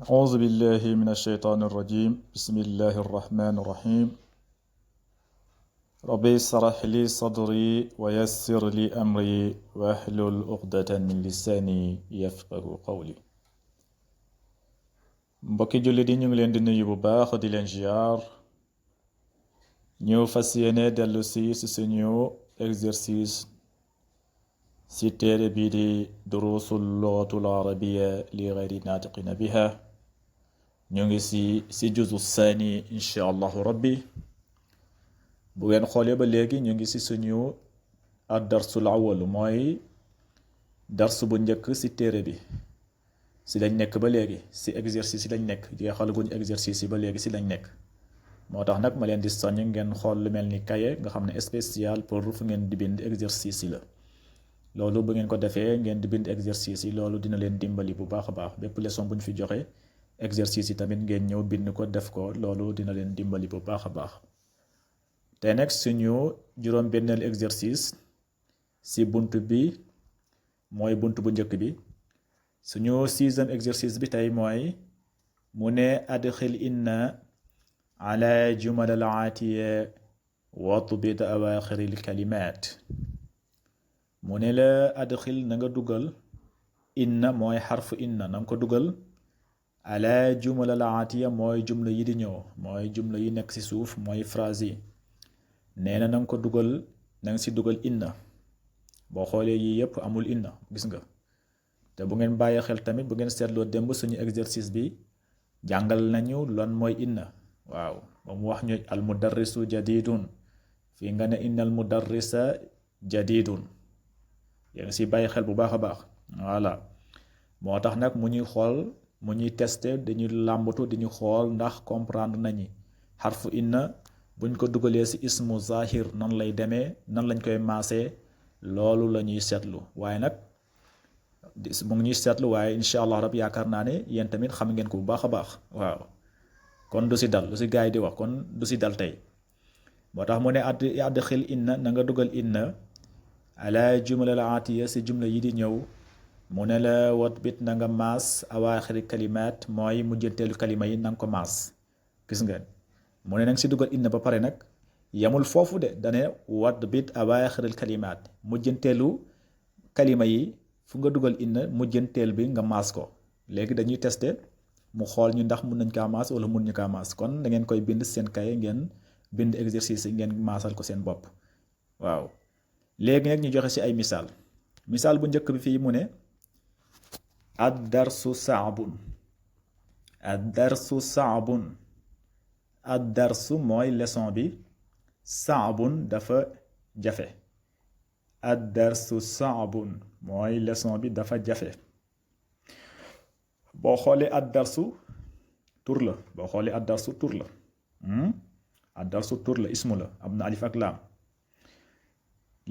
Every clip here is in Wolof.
أعوذ بالله من الشيطان الرجيم بسم الله الرحمن الرحيم ربي اشرح لي صدري ويسر لي أمري واحلل عقدة من لساني يفقه قولي mbokki julli di ñu ngi leen di nuyu bu baax di leen ziar ñu fas yéene dellu si suñu exercice si téere bii di durusul lugatul arabiya li gayri naatiqina biha ñu ngi si juzu saani insha allahu rabbi bu ngeen xoolee ba léegi ñu ngi si suñu ad darsul awwal mooy dars bu njëkk si téere bi si lañ nekk ba léegi si exercice yi lañ nekk jeexal guñ exercice yi ba léegi si lañ nekk moo tax nag ma leen di soññ ngeen xool lu mel ni kaye nga xam ne spécial pour fu ngeen di bind exercice yi la loolu bu ngeen ko defee ngeen di bind exercice yi loolu dina leen dimbali bu baax a baax bépp leçon bu ñu fi joxe exercice yi tamit ngeen ñëw bind ko def ko loolu dina leen dimbali bu baax a baax te nag suñu juróom benneel exercice si bunt bi mooy bunt bu njëkk bi suñu sixième exercice bi tey mooy mu ne adxil inna ala jumal al aatiya watbit awaaxiril kalimaat mu ne la adxil na nga dugal inna mooy xarfu inna na nga ko dugal ala jumal al aatiya mooy jumla yi di ñëw mooy jumla yi nekk ci suuf mooy phrase yi nee na nga ko dugal na nga ci dugal inna boo xoolee yii yépp amul inna gis nga te bu ngeen bàyyi xel tamit bu ngeen seetloo démb suñu exercice bi jàngal nañu lan mooy inna waaw ba mu wax ñu al mudarrisu jadidun fii nga ne inna al mudarrisa jadidun yaa ngi si bàyyi xel bu baax a baax voilà moo tax nag mu ñuy xool mu ñuy tester dañuy làmbatu dañuy xool ndax comprendre nañi xarfu inna buñ ko dugalee si ismu zahir nan lay demee nan lañ koy maasee loolu la ñuy seetlu waaye nag mu ngi ñuy seetlu waaye incha allah rab yaakaar naa ne yéen tamit xam ngeen ko bu baax a baax waaw kon du si dal lu si gars yi di wax kon du si dal tey moo tax mu ne adxil inna na nga dugal inna ala jumla al aatiya si jumla yi di ñëw mu ne la wat bit na nga maas awaaxiri kalimaat mooy mujjanteelu kalima yi na nga ko maas gis nga mu ne na nga si dugal inna ba pare nag yamul foofu de dane wat bit awaaxiril kalimaat mujjanteelu kalima yi fu nga dugal inna mujjanteel bi nga maas ko léegi dañuy tester mu xool ñu ndax mun nañ kaa maas wala mun ñu kaa maas kon da ngeen koy bind seen kaye ngeen bind exercice yi ngeen maasal ko seen bopp waaw léegi nag ñu joxe ci ay misaal bu njëkk bi fii mu ne ad darsu saabun ad darsu mooy leçon bi saabun dafa jafe ad darsu saabun mooy leçon bi dafa jafe boo xoolee ad darsu tur la boo xoolee ad darsu tur la ad darsu tur la ismu la am na alif ak laam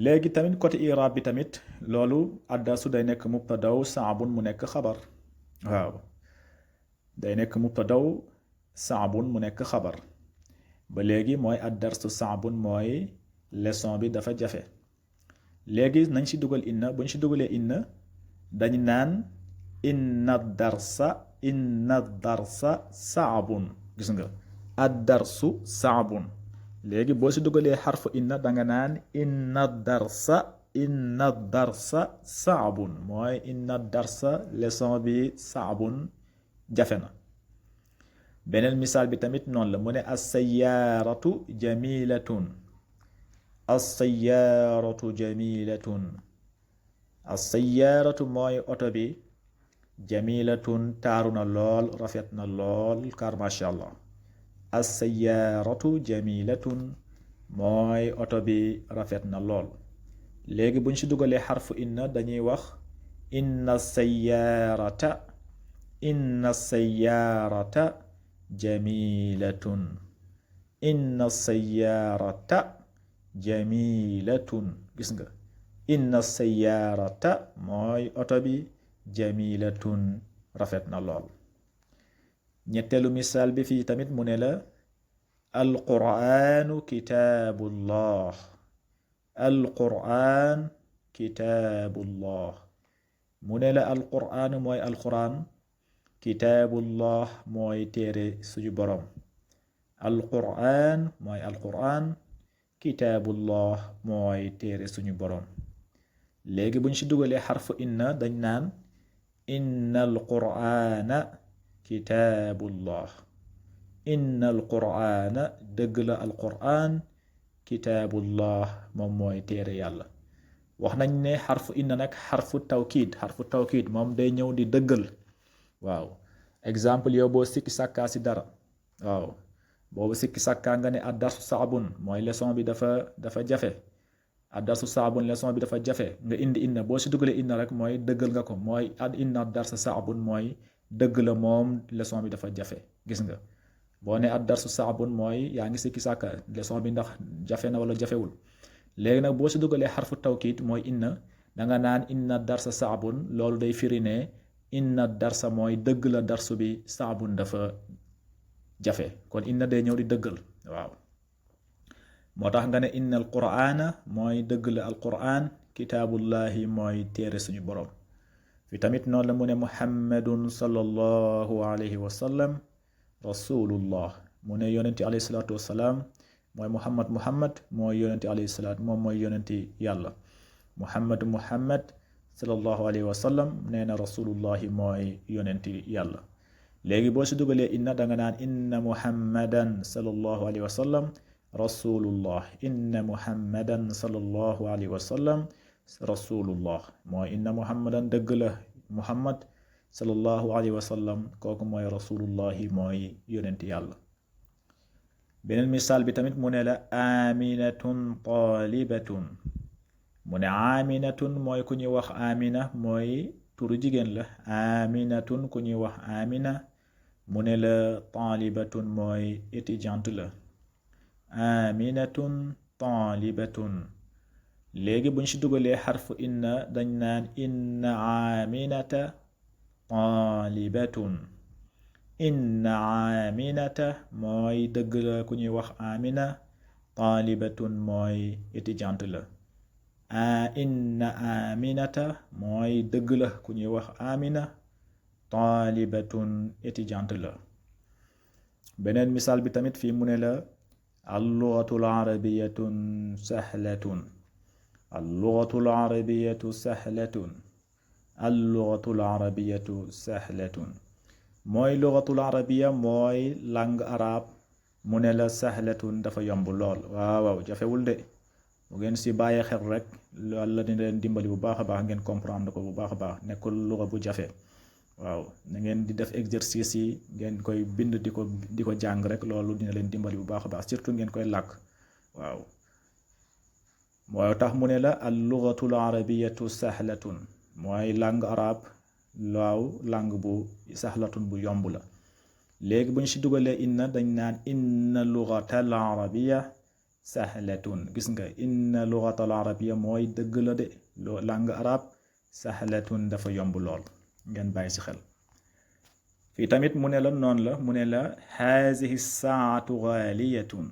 léegi tamit côté irab bi tamit loolu ad darsu day nekk mubtadaw saabun mu nekk xabar waaw day nekk mubtadaw saabun mu nekk xabar ba léegi mooy ad darsu saabun mooy leçon bi dafa jafe léegi nañ ci dugal inna bu ñu ci dugalee inna dañ naan inna darsa saabun gis nga ad darsu saabun léegi boo ci dugalee xarfu inna danga naan inna darsa saabun mooy inna darsa leçon bi saabun jafe na beneen misaal bi tamit noonu la mu ne as-sayyaaratu jamilatun as-sayyaaratu mooy oto bi jamilatun taaru na lool rafet na lool car masha allah as-sayyaaratu jamilatun mooy oto bi rafet na lool léegi buñ ci dugalee xarfu inna dañuy wax inna sayyaarata jamilatun inna sayyaarata jamilatun gis nga inna sayyaarata mooy oto bi jamilatun rafet na lool ñetteelu misaal bi fii tamit mu ne la alquraanu kitaabullah alquraan kitaabullah mu ne la alquraan mooy alquraan kitaabullah mooy téere suñu boroom alqur'an mooy alqur'an kitaabullah mooy téere suñu boroom léegi buñ ci dugalee xarfu inna dañ naan inna alqur'ana kitaabullah inna alqur'ana dëgg la alqur'an kitaabullah moom mooy téere yàlla wax nañ ne xarfu inna nag xarfu tawkiid moom day ñëw di dëggal waaw exemple yow boo sikki sàkkaa si dara waaw boobu sikki sàkkaa nga ne ad darsu saabun mooy leçon bi dafa jafe ad darsu saabun leçon bi dafa jafe nga indi inna boo si dugalee inna rek mooy dëggal nga ko mooy inna darsa saabun mooy dëgg la moom leçon bi dafa jafe gis nga boo ne ad darsu saabun mooy yaa ngi sikki sàkka leçon bi ndax jafe na wala jafewul léegi nag boo si dugalee xarfu tawkiid mooy inna danga naan inna darsa saabun loolu day firi ne inna darsa mooy dëgg la darsu bi saabun dafa jafe kon inna day ñëw di dëggal waaw moo tax nga ne inna alqur'ana mooy dëgg la alqur'an kitaabullahi mooy téere suñu boroom fi tamit noonu la mu ne muhammadun sallallahu alayhi wa sallam rasulullah mu ne yonenti alayhi salaatu wassalaam mooy muhammad mooy yonenti alayhi salaatu moom mooy yonenti yàlla muhammad sallallahu alayhi wa sallam nee na rasulullahi mooy yonenti yàlla léegi boo si dugalee inna danga naan inna muhammadan sallallahu alayhi wa sallam rasulullah inna muhammadan sallallahu alayhi wa sallam rasulullah mooy inna muhammadan dëgg la muhammad sallallahu alayhi wa sallam kooku mooy rasulullahi mooy yonenti yàlla beneen misaal bi tamit mu ne la aminatun talibatun mu ne aminatun mooy ku ñuy wax amina mooy turu jigéen la aminatun ku ñuy wax amina mu ne la talibatun mooy étudiante la aminatun talibatun léegi buñ ci dugalee xarfu inna dañ naan inna aminata talibatun inna aminata mooy dëgg la ku ñuy wax amina talibatun mooy étudiante la inna aminata mooy dëgg la ku ñuy wax amina talibatun étudiante la beneen misaal bi tamit fii mu ne la allugatul arabiyatun sahlatun allugatul arabiyatu sahlatun allugatul arabiyatu sahlatun mooy lugatul arabiya mooy langue arabe mu ne la sahlatun dafa yomb lool waaw jafewul de bu ngeen si bàyyee xel rek Yàlla dina leen dimbali bu baax a baax ngeen comprendre ko bu baax a baax nekkul luga bu jafe waaw na ngeen di def exercice yi ngeen koy bind di ko jàng rek loolu dina leen dimbali bu baax a baax surtout ngeen koy làkk waaw moo tax mu ne la al lugatul arabiyatu sahlatun mooy langue arabe waaw langue bu sahlatun bu yomb la léegi bu ñu si dugalee inna dañ naan inna lugatal arabiya sahlatun gis nga inna lugatal arabiya mooy dëgg la de langue arabe sahlatun dafa yomb lool ngeen bàyyi si xel fii tamit mu ne la noonu la mu ne la hazihi saatu ghaliyatun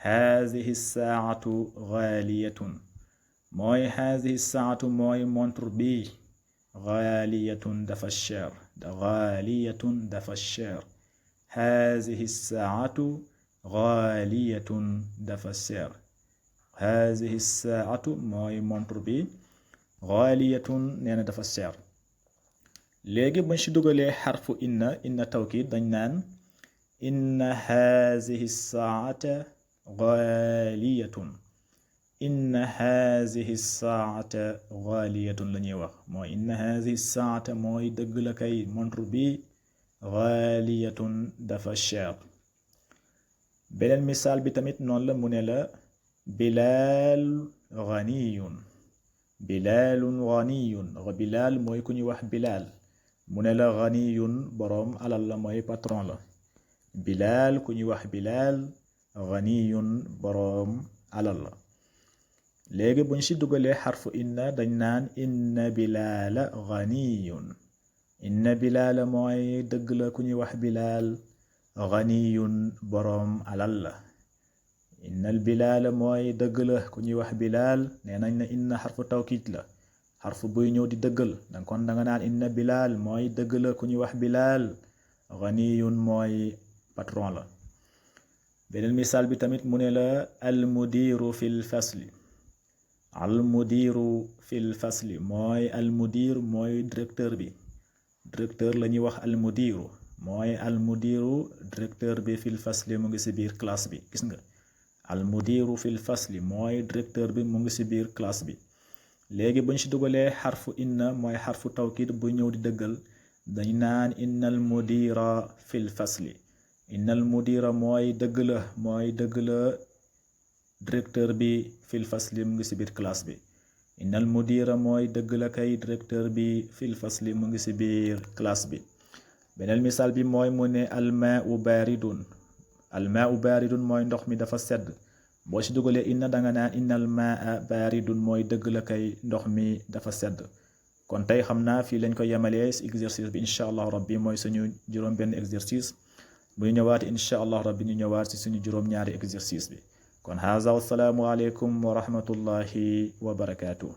hazihi saatu ghaliyatun mooy hazihi saatu mooy montre bi ghaliyatun dafa cher ghaliyatun dafa cher hazihi saatu ghaliyatun dafa cher hazihi saatu mooy montre bi ghaliyatun nee na dafa cher léegi buñ ci dugalee xarfu inna tawkiid dañ naan inna hazihi saata ghaliyatun inna hazihi saata ghaliyatun la ñuy wax mooy inna hazihi saata mooy dëgg la kay montre bi ghaliyatun dafa cher beneen misaal bi tamit noonu la mu ne la bilaal ghaniyun bilaalun ghaniyun bilaal mooy ku ñuy wax bilaal mu ne la ghaniyun boroom alal la mooy patron la bilaal ku ñuy wax bilaal ghaniyun boroom alal la léegi buñ ci dugalee xarfu inna dañ naan inna bilaala ghaniyun inna bilaala mooy dëgg la ku ñuy wax bilaal ghaniyun boroom alal la innal bilaala mooy dëgg la ku ñuy wax bilaal nee nañ na inna xarfu tawkiid la xarfu buy ñëw di dëggal kon da nga naan inna Bilal mooy dëgg la ku ñuy wax Bilal ganiyun mooy patron la. beneen misaal bi tamit mu ne la al mudiru fil fasli al mudiru fil fasli mooy al mudir mooy directeur bi directeur la ñuy wax al mudiru mooy al mudiru directeur bi fil fasli mu ngi ci biir classe bi gis nga al mudiru fil fasli mooy directeur bi mu ngi ci biir classe bi. léegi buñ ci dugalee xarfu inna mooy xarfu tawkid bu ñëw di dëggal dañ naan innal mudira fil fasli innal mudira mooy dëgg la directeur bi fil fasli mu ngi ci biir classe bi innal mudira mooy dëgg la kay directeur bi fil fasli mu ngi ci biir classe bi. beneen misaal bi mooy mu ne almaa'u baaridun mooy ndox mi dafa sedd boo ci dugalee inna danga naan innal maa'a baaridun mooy dëgg la kay ndox mi dafa sedd. kon tey xam naa fii lañ ko yemalee ci exercice bi incha allah rabbi mooy suñu juróom benn exercice bu ñu ñëwaat incha allah rabbi ñu ñëwaat ci suñu juróom ñaari exercice bi kon haza wassalaamu aleykum wa rahmatullahi wa barakaatuh.